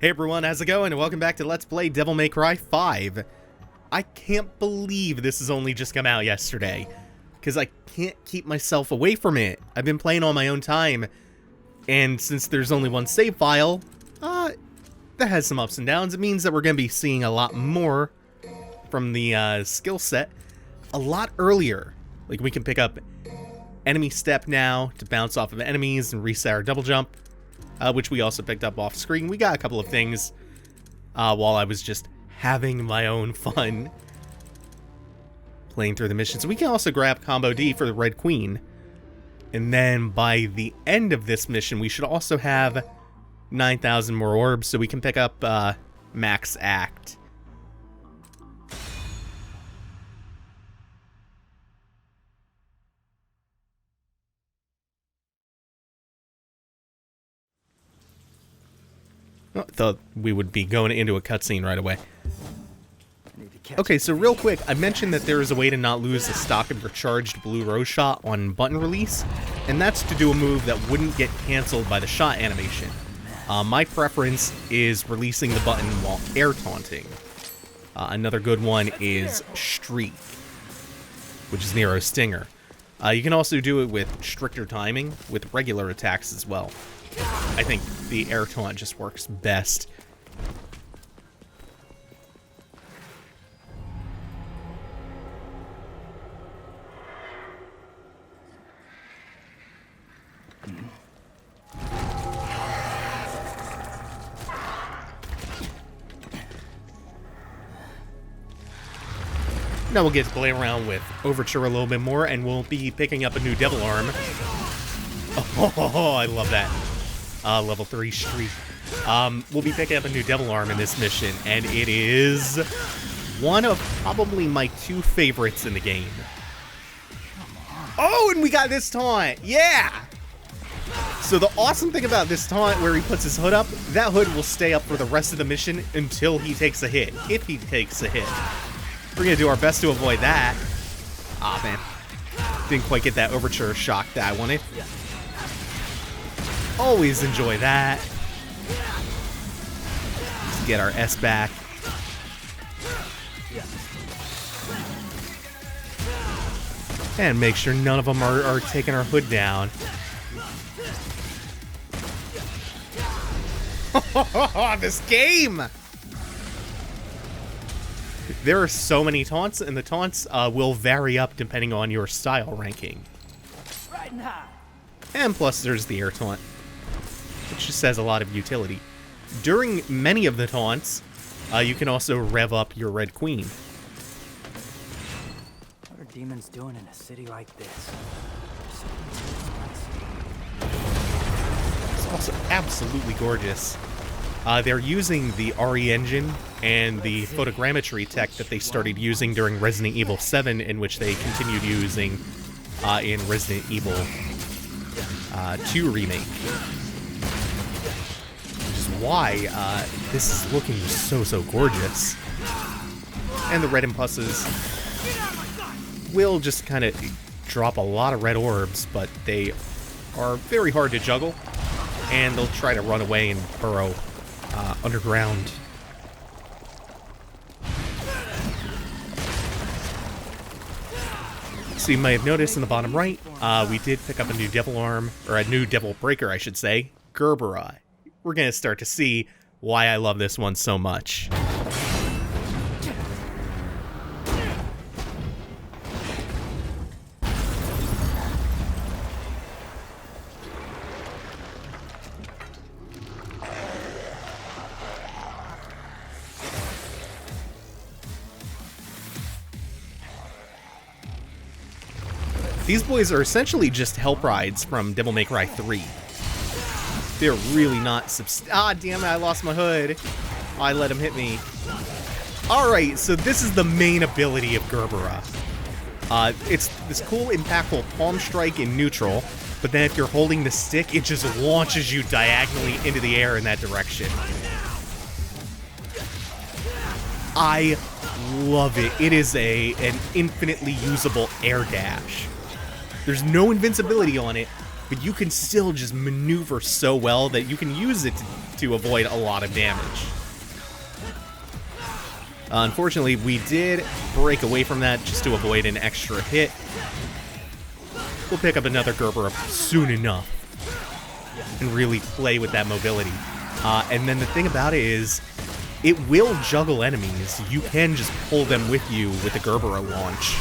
Hey everyone, how's it going? And welcome back to Let's Play Devil May Cry 5. I can't believe this has only just come out yesterday, because I can't keep myself away from it. I've been playing on my own time, and since there's only one save file, that has some ups and downs. It means that we're going to be seeing a lot more from the skill set a lot earlier. Like, we can pick up enemy step now to bounce off of enemies and reset our double jump. Which we also picked up off screen. We got a couple of things while I was just having my own fun playing through the missions. We can also grab Combo D for the Red Queen. And then by the end of this mission, we should also have 9,000 more orbs, so we can pick up Max Act. I thought we would be going into a cutscene right away. Okay, so real quick, I mentioned that there is a way to not lose the stock of your charged blue rose shot on button release, and that's to do a move that wouldn't get cancelled by the shot animation. My preference is releasing the button while air taunting. Another good one is Streak, which is Nero's Stinger. You can also do it with stricter timing with regular attacks as well. I think the air taunt just works best. Now we'll get to play around with Overture a little bit more, and we'll be picking up a new Devil Arm. Oh, I love that. Level 3 Streak. We'll be picking up a new Devil Arm in this mission, and it is one of probably my two favorites in the game. Oh, and we got this taunt! Yeah! So the awesome thing about this taunt where he puts his hood up, that hood will stay up for the rest of the mission until he takes a hit, if he takes a hit. We're gonna do our best to avoid that. Aw, man. Didn't quite get that Overture shock that I wanted. Always enjoy that. Let's get our S back. And make sure none of them are taking our hood down. This game! There are so many taunts, and the taunts will vary up depending on your style ranking. And plus there's the air taunt, which just has a lot of utility. During many of the taunts, you can also rev up your Red Queen. What are demons doing in a city like this? It's also absolutely gorgeous. They're using the RE engine and the photogrammetry tech that they started using during Resident Evil 7, in which they continued using in Resident Evil 2 Remake. Which is why this is looking so gorgeous. And the red impulses will just kind of drop a lot of red orbs, but they are very hard to juggle, and they'll try to run away and burrow underground. So you might have noticed in the bottom right, we did pick up a new Devil Arm, or a new Devil Breaker, I should say, Gerbera. We're going to start to see why I love this one so much. These boys are essentially just help rides from Devil May Cry 3. They're really not ah, damn it, I lost my hood. Oh, I let him hit me. Alright, so this is the main ability of Gerbera. It's this cool, impactful palm strike in neutral, but then if you're holding the stick, it just launches you diagonally into the air in that direction. I love it. It is an infinitely usable air dash. There's no invincibility on it, but you can still just maneuver so well that you can use it to avoid a lot of damage. Unfortunately, we did break away from that just to avoid an extra hit. We'll pick up another Gerbera soon enough and really play with that mobility. And then the thing about it is, it will juggle enemies. You can just pull them with you with the Gerbera launch.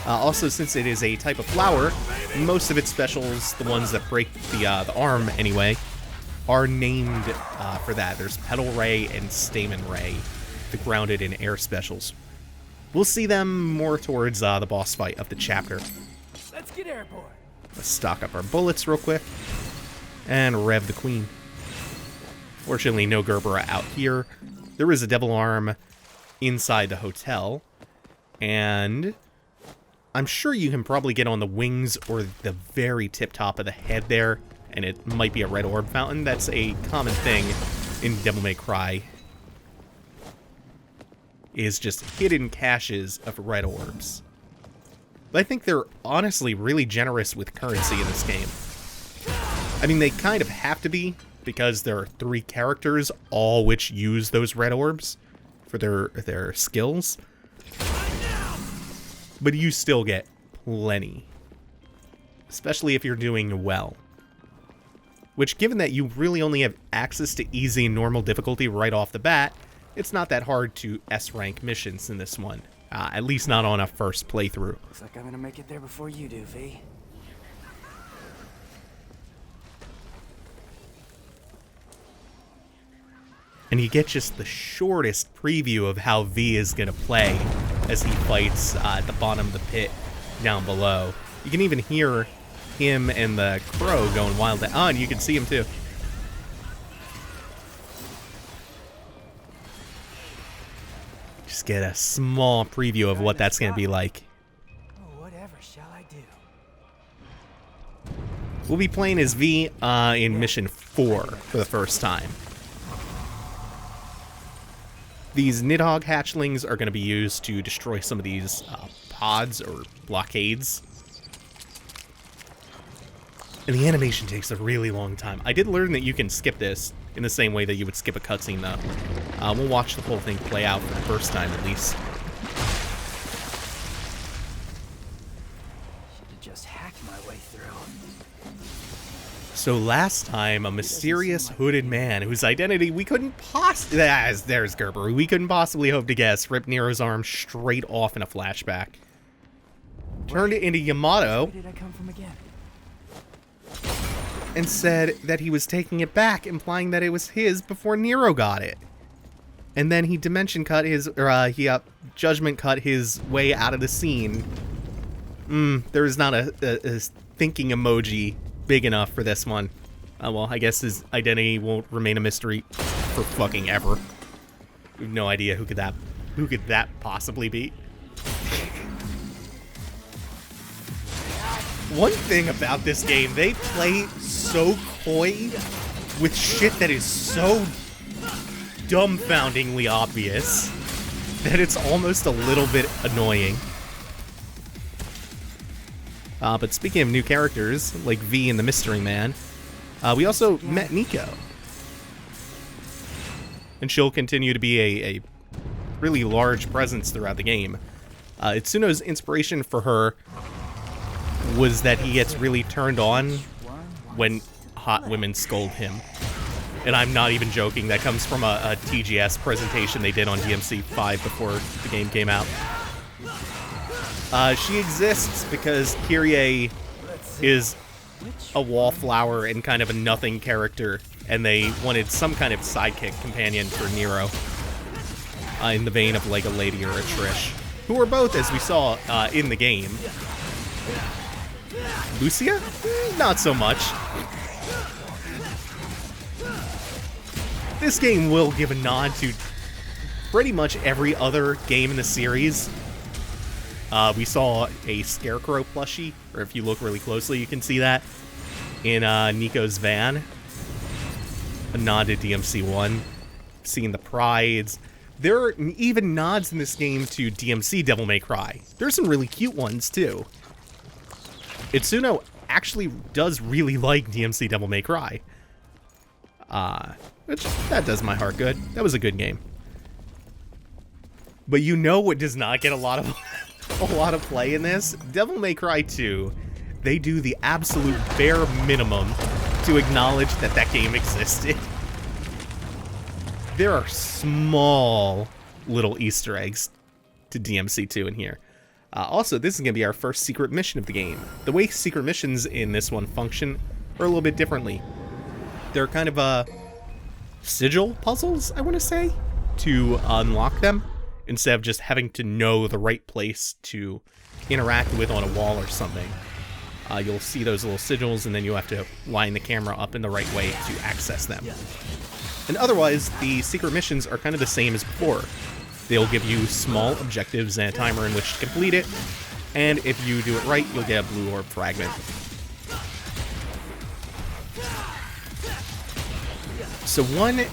Also, since it is a type of flower, most of its specials, the ones that break the arm anyway, are named for that. There's Petal Ray and Stamen Ray, the grounded and air specials. We'll see them more towards the boss fight of the chapter. Let's get airborne. Let's stock up our bullets real quick and rev the queen. Fortunately, no Gerbera out here. There is a devil arm inside the hotel, and I'm sure you can probably get on the wings or the very tip top of the head there, and it might be a red orb fountain. That's a common thing in Devil May Cry, is just hidden caches of red orbs. But I think they're honestly really generous with currency in this game. I mean, they kind of have to be, because there are 3 characters, all which use those red orbs for their skills. But you still get plenty, especially if you're doing well. Which, given that you really only have access to easy and normal difficulty right off the bat, it's not that hard to S-rank missions in this one. At least not on a first playthrough. Looks like I'm gonna make it there before you do, V. And you get just the shortest preview of how V is going to play as he fights at the bottom of the pit down below. You can even hear him and the crow going wild. Oh, and you can see him too. Just get a small preview of what that's going to be like. Oh, whatever shall I do? We'll be playing as V in Mission 4 for the first time. These Nidhogg hatchlings are going to be used to destroy some of these pods or blockades. And the animation takes a really long time. I did learn that you can skip this in the same way that you would skip a cutscene, though. We'll watch the whole thing play out for the first time, at least. Should have just hacked my way through. So last time, a mysterious hooded man whose identity we couldn't possibly... There's Gerbera. We couldn't possibly hope to guess ripped Nero's arm straight off in a flashback. Turned it into Yamato. Where did I come from again? And said that he was taking it back, implying that it was his before Nero got it. And then he dimension cut his... judgment cut his way out of the scene. There is not a thinking emoji big enough for this one. Well, I guess his identity won't remain a mystery for fucking ever. We have no idea who could that possibly be. One thing about this game, they play so coy with shit that is so dumbfoundingly obvious that it's almost a little bit annoying. But speaking of new characters, like V and the Mystery Man, we also met Nico. And she'll continue to be a really large presence throughout the game. Itsuno's inspiration for her was that he gets really turned on when hot women scold him. And I'm not even joking, that comes from a TGS presentation they did on DMC 5 before the game came out. She exists because Kyrie is a wallflower and kind of a nothing character, and they wanted some kind of sidekick companion for Nero, in the vein of like a Lady or a Trish, who are both, as we saw, in the game. Lucia? Not so much. This game will give a nod to pretty much every other game in the series. We saw a Scarecrow plushie, or if you look really closely, you can see that in Nico's van. A nod to DMC1. Seeing the prides. There are even nods in this game to DMC Devil May Cry. There's some really cute ones, too. Itsuno actually does really like DMC Devil May Cry. Which, that does my heart good. That was a good game. But you know what does not get a lot of play in this? Devil May Cry 2. They do the absolute bare minimum to acknowledge that that game existed. There are small little Easter eggs to DMC2 in here. Also, this is going to be our first secret mission of the game. The way secret missions in this one function are a little bit differently. They're kind of sigil puzzles, I want to say, to unlock them, instead of just having to know the right place to interact with on a wall or something. You'll see those little sigils, and then you'll have to line the camera up in the right way to access them. And otherwise, the secret missions are kind of the same as before. They'll give you small objectives and a timer in which to complete it, and if you do it right, you'll get a blue orb fragment. So one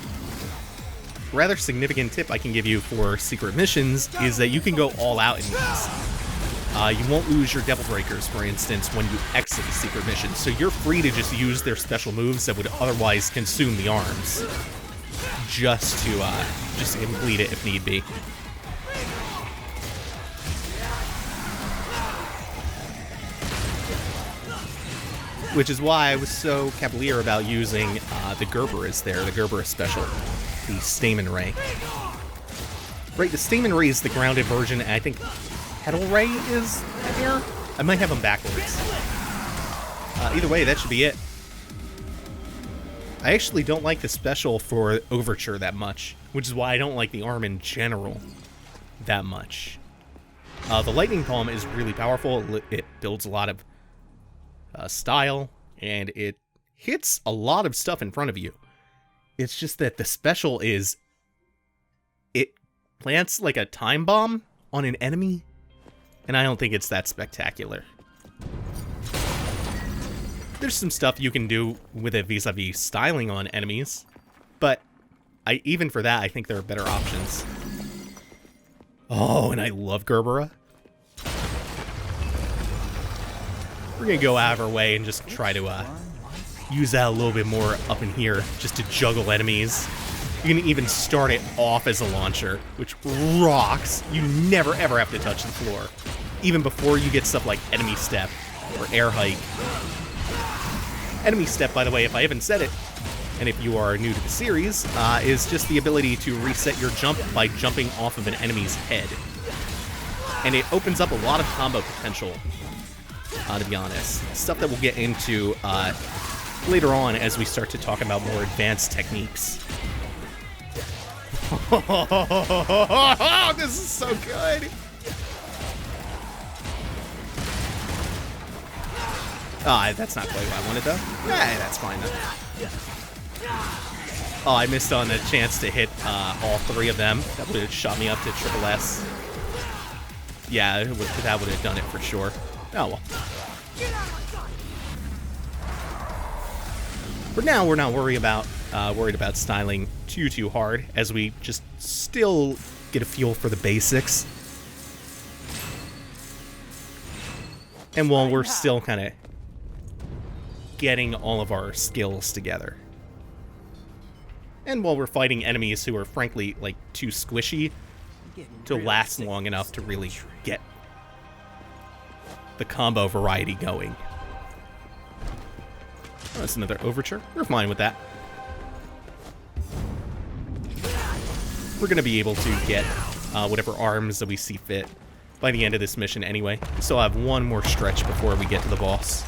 rather significant tip I can give you for secret missions is that you can go all out in these. You won't lose your Devil Breakers, for instance, when you exit a secret mission, so you're free to just use their special moves that would otherwise consume the arms, just to complete it if need be. Which is why I was so cavalier about using the Gerberas there, the Gerbera special, the Stamen Ray. Right, the Stamen Ray is the grounded version, and I think Petal Ray is here? I might have them backwards. Either way, that should be it. I actually don't like the special for Overture that much, which is why I don't like the arm in general that much. The Lightning Palm is really powerful. It builds a lot of style, and it hits a lot of stuff in front of you. It's just that the special is... it plants like a time bomb on an enemy, and I don't think it's that spectacular. There's some stuff you can do with it vis-a-vis styling on enemies, but even for that, I think there are better options. Oh, and I love Gerbera. We're gonna go out of our way and just try to use that a little bit more up in here, just to juggle enemies. You can even start it off as a launcher, which rocks. You never ever have to touch the floor, even before you get stuff like Enemy Step or Air Hike. Enemy Step, by the way, if I haven't said it, and if you are new to the series, is just the ability to reset your jump by jumping off of an enemy's head. And it opens up a lot of combo potential, to be honest. Stuff that we'll get into later on as we start to talk about more advanced techniques. This is so good! That's not quite what I wanted, though. Yeah, that's fine, though. Oh, I missed on a chance to hit all three of them. That would have shot me up to triple S. Yeah, that would have done it for sure. Oh, well. For now, we're not worried about styling too hard, as we just still get a feel for the basics. And while we're still kind of getting all of our skills together. And while we're fighting enemies who are frankly like too squishy to last long enough to really get the combo variety going. Oh, that's another Overture. We're fine with that. We're going to be able to get whatever arms that we see fit by the end of this mission anyway. We still have one more stretch before we get to the boss.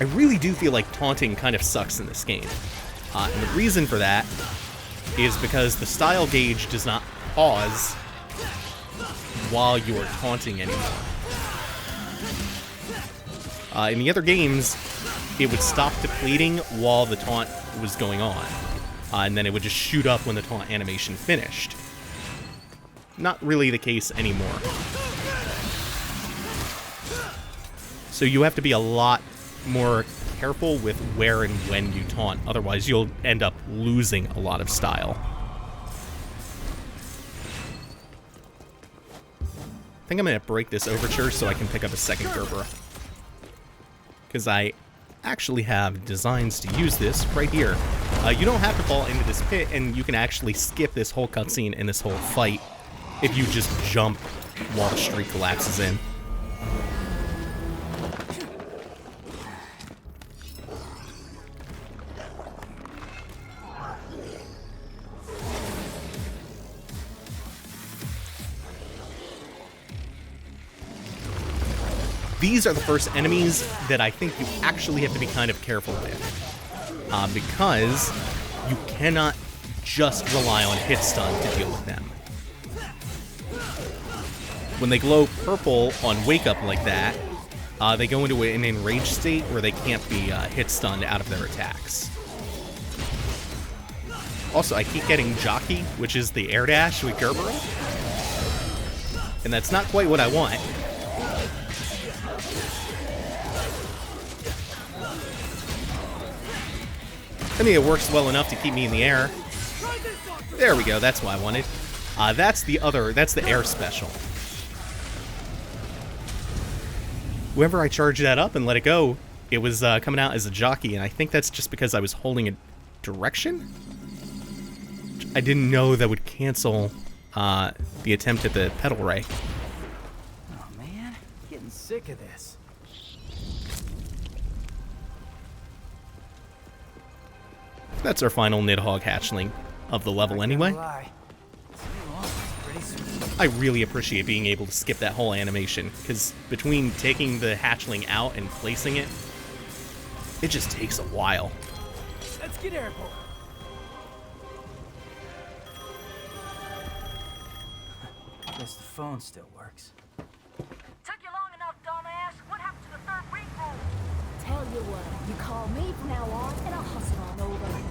I really do feel like taunting kind of sucks in this game. And the reason for that is because the style gauge does not pause while you are taunting anymore. In the other games, it would stop depleting while the taunt was going on. And then it would just shoot up when the taunt animation finished. Not really the case anymore. So you have to be a lot more careful with where and when you taunt, otherwise you'll end up losing a lot of style. I think I'm going to break this overture so I can pick up a second Gerbera. Because I actually have designs to use this right here. You don't have to fall into this pit, and you can actually skip this whole cutscene and this whole fight if you just jump while the street collapses in. These are the first enemies that I think you actually have to be kind of careful with. Because you cannot just rely on hit stun to deal with them. When they glow purple on wake up like that, they go into an enraged state where they can't be hit stunned out of their attacks. Also, I keep getting Jockey, which is the air dash with Gerbera. And that's not quite what I want. I mean, it works well enough to keep me in the air. There we go, that's what I wanted. That's the air special. Whenever I charged that up and let it go, it was coming out as a jockey, and I think that's just because I was holding a direction? I didn't know that would cancel the attempt at the pedal ray. Oh man, getting sick of this. That's our final Nidhogg hatchling of the level anyway. I really appreciate being able to skip that whole animation, because between taking the hatchling out and placing it, it just takes a while. Let's get airborne. Guess the phone still works. Took you long enough, dumbass. What happened to the third ring room? Tell you what, you call me from now on, and I'll hustle on over.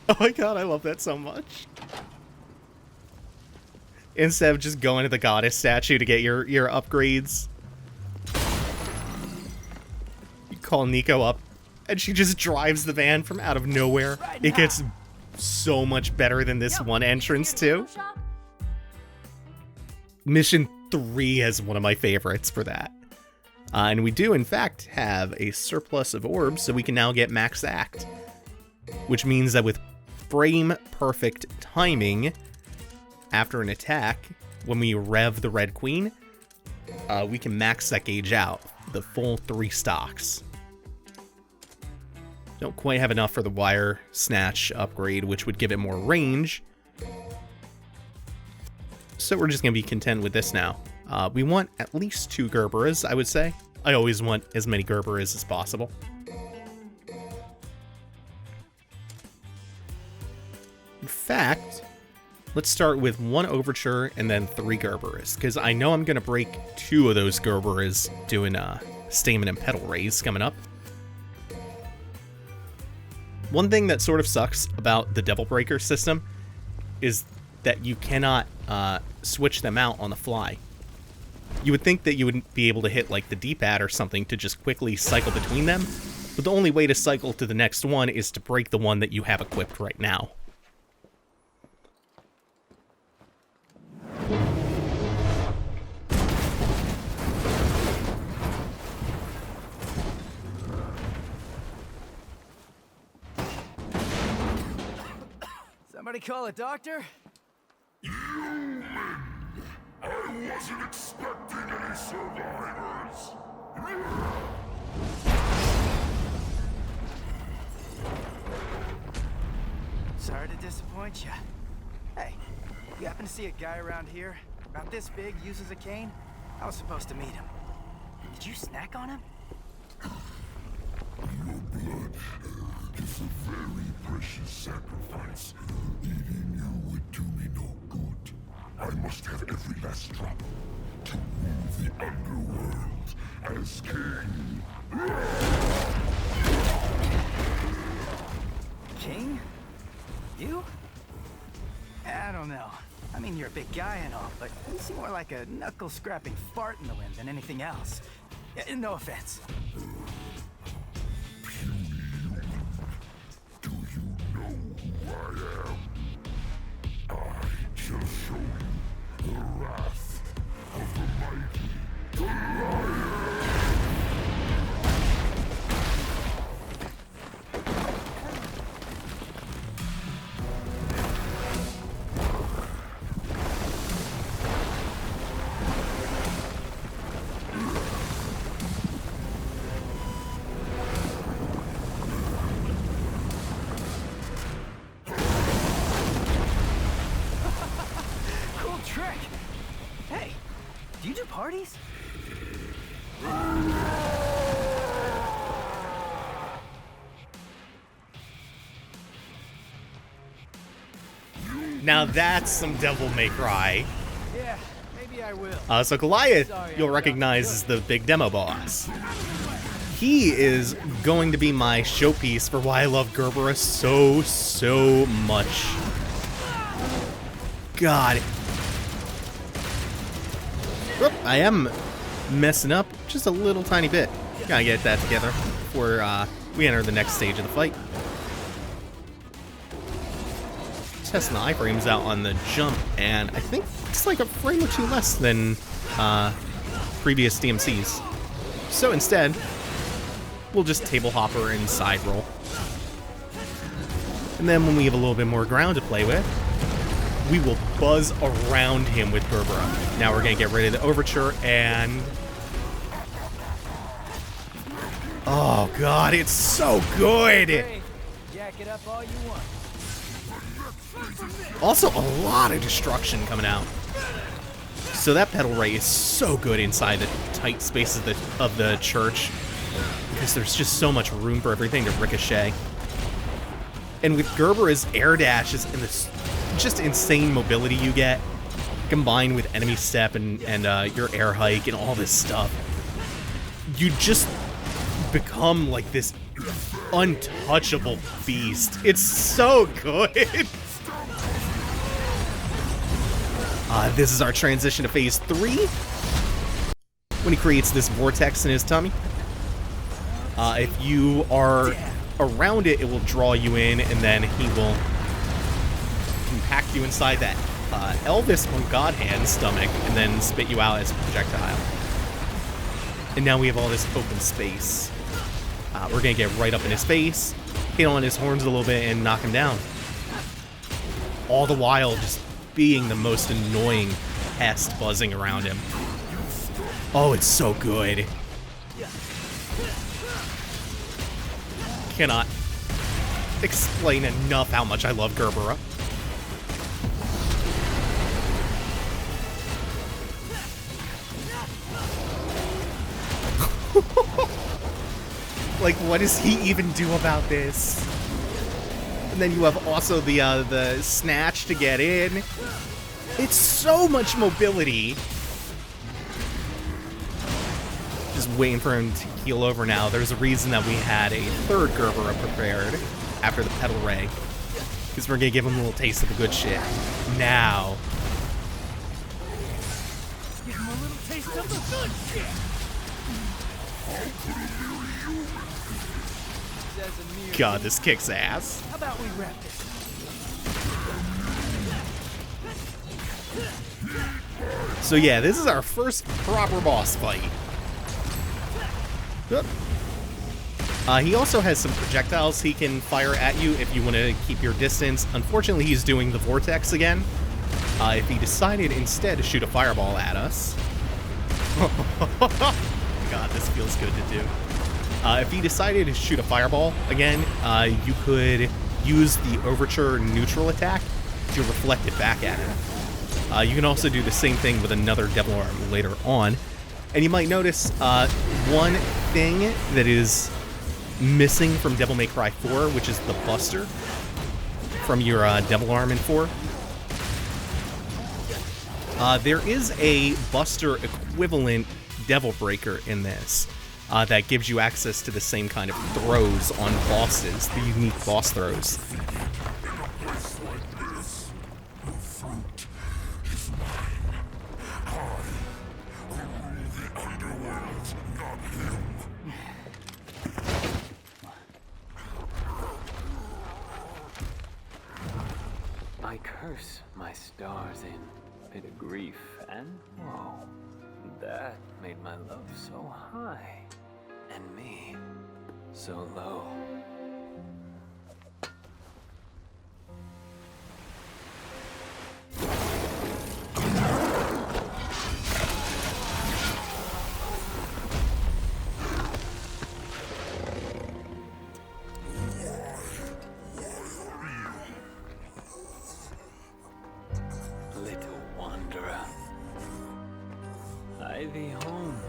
Oh my god, I love that so much. Instead of just going to the goddess statue to get your upgrades, you call Nico up, and she just drives the van from out of nowhere. It gets so much better than this one entrance, too. Mission 3 has one of my favorites for that. And we do, in fact, have a surplus of orbs, so we can now get max act. Which means that with frame-perfect timing, after an attack, when we rev the Red Queen, we can max that gauge out, the full 3 stocks. Don't quite have enough for the wire snatch upgrade, which would give it more range. So we're just going to be content with this now. We want at least 2 Gerberas, I would say. I always want as many Gerberas as possible. In fact, let's start with 1 Overture and then 3 Gerberas, because I know I'm going to break 2 of those Gerberas doing Stamen and Pedal Rays coming up. One thing that sort of sucks about the Devil Breaker system is that you cannot switch them out on the fly. You would think that you would be able to hit like the D-pad or something to just quickly cycle between them, but the only way to cycle to the next one is to break the one that you have equipped right now. Somebody call a doctor? I wasn't expecting any survivors. Sorry to disappoint you. Hey, you happen to see a guy around here? About this big, uses a cane? I was supposed to meet him. Did you snack on him? Your blood is a very precious sacrifice. Eating you would do me no good. I must have every last drop to rule the underworld as king. King? You? I don't know. I mean, you're a big guy and all, but you seem more like a knuckle-scrapping fart in the wind than anything else. No offense. Do you know who I am? I shall show you the wrath of the mighty Goliath. Cool trick. Hey, do you do parties? Now that's some Devil May Cry. Yeah, maybe I will. So Goliath, you'll recognize as the big demo boss. He is going to be my showpiece for why I love Gerbera so much. God. Oop, I am messing up just a little tiny bit. Gotta get that together before we enter the next stage of the fight. Testing the iframes out on the jump, and I think it's like a frame or two less than previous DMCs. So instead, we'll just table hopper and side roll. And then when we have a little bit more ground to play with, we will buzz around him with Gerbera. Now we're gonna get rid of the overture and... oh god, it's so good! Hey, jack it up all you want. Also, a lot of destruction coming out. So that pedal ray is so good inside the tight spaces of the church, because there's just so much room for everything to ricochet. And with Gerbera's air dashes and this just insane mobility you get, combined with enemy step and your air hike and all this stuff, you just become like this untouchable beast. It's so good. This is our transition to phase 3, when he creates this vortex in his tummy. If you are around it, it will draw you in, and then he will compact you inside that Elvis from God Hand stomach, and then spit you out as a projectile. And now we have all this open space. We're gonna get right up in his face, hit on his horns a little bit, and knock him down. All the while just being the most annoying pest buzzing around him. Oh, it's so good. Cannot explain enough how much I love Gerbera. Like, what does he even do about this? And then you have also the snatch to get in. It's so much mobility. Just waiting for him to heal over now. There's a reason that we had a third Gerbera prepared after the pedal ray, because we're gonna give him a little taste of the good shit. Now. Give him a little taste of the good shit. God, this kicks ass. How about we wrap this? So yeah, this is our first proper boss fight. He also has some projectiles he can fire at you if you want to keep your distance. Unfortunately, he's doing the vortex again. If he decided instead to shoot a fireball at us... God, this feels good to do. If he decided to shoot a fireball again, you could use the Overture neutral attack to reflect it back at him. You can also do the same thing with another Devil Arm later on. And you might notice one thing that is missing from Devil May Cry 4, which is the Buster from your Devil Arm in 4. There is a Buster equivalent Devil Breaker in this. That gives you access to the same kind of throws on bosses, the unique boss throws. In a place like this, the fruit I curse my stars in bit of grief and woe. That made my love so high, and me so low. Little wanderer, I thee home.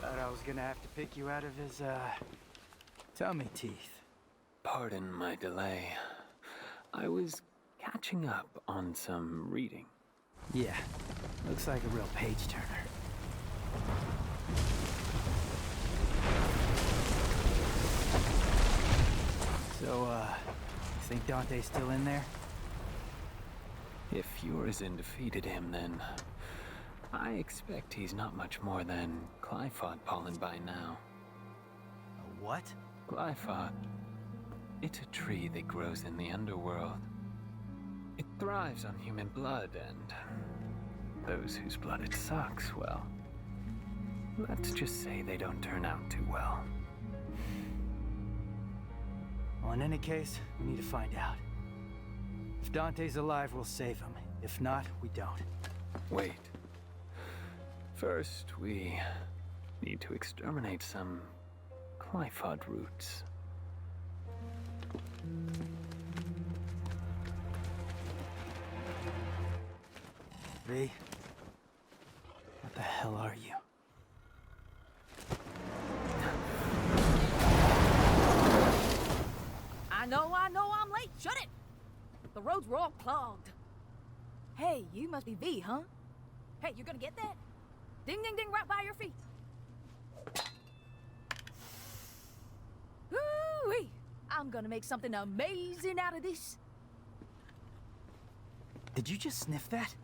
Thought I was gonna have to pick you out of his, tummy teeth. Pardon my delay. I was catching up on some reading. Yeah, looks like a real page-turner. So, you think Dante's still in there? If Urizen defeated him, then I expect he's not much more than Glyphod pollen by now. A what? Glyphod. It's a tree that grows in the underworld. It thrives on human blood, and those whose blood it sucks, well, let's just say they don't turn out too well. Well, in any case, we need to find out. If Dante's alive, we'll save him. If not, we don't. Wait. First, we need to exterminate some Glyphod roots. V, what the hell are you? I know I'm late. Shut it! The roads were all clogged. Hey, you must be V, huh? Hey, you're gonna get that? Ding, ding, ding, right by your feet. Woo-wee! I'm gonna make something amazing out of this. Did you just sniff that?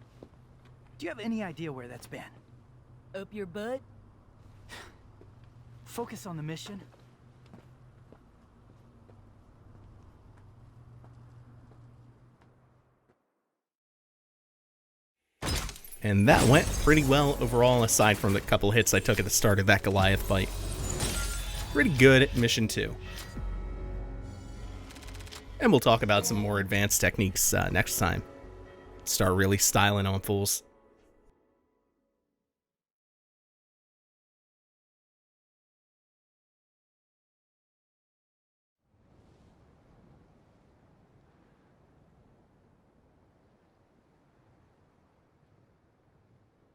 Do you have any idea where that's been? Up your butt? Focus on the mission. And that went pretty well overall, aside from the couple hits I took at the start of that Goliath fight. Pretty good at mission 2. And we'll talk about some more advanced techniques next time. Start really styling on fools.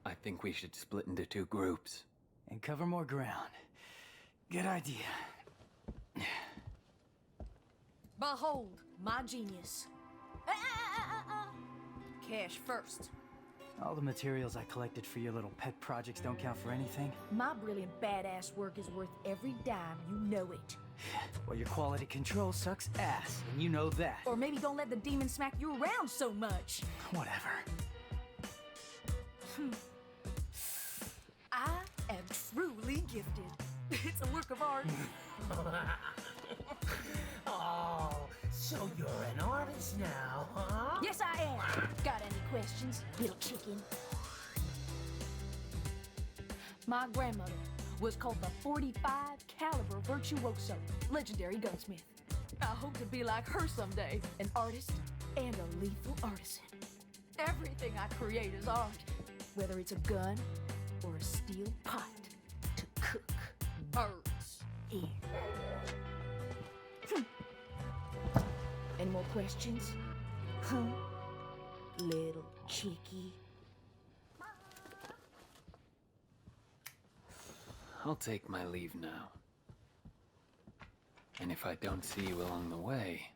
I think we should split into 2 groups. And cover more ground. Good idea. Behold, my genius. Cash first. All the materials I collected for your little pet projects don't count for anything. My brilliant badass work is worth every dime, you know it. Well, your quality control sucks ass, and you know that. Or maybe don't let the demon smack you around so much. Whatever. I am truly gifted. It's a work of art. Oh, so you're an artist now, huh? Yes, I am. Got any questions, little chicken? My grandmother was called the 45 caliber virtuoso, legendary gunsmith. I hope to be like her someday, an artist and a lethal artisan. Everything I create is art, whether it's a gun or a steel pot to cook birds in. Any more questions? Huh? Little chickie. I'll take my leave now. And if I don't see you along the way,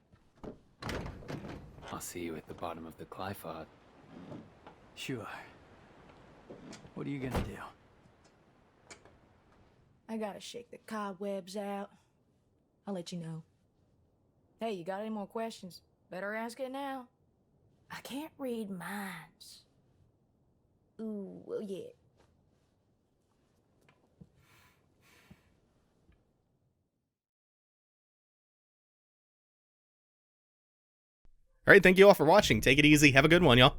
I'll see you at the bottom of the Glyphod. Sure. What are you gonna do? I gotta shake the cobwebs out. I'll let you know. Hey, you got any more questions? Better ask it now. I can't read minds. Ooh, well, yet. Alright, thank you all for watching. Take it easy. Have a good one, y'all.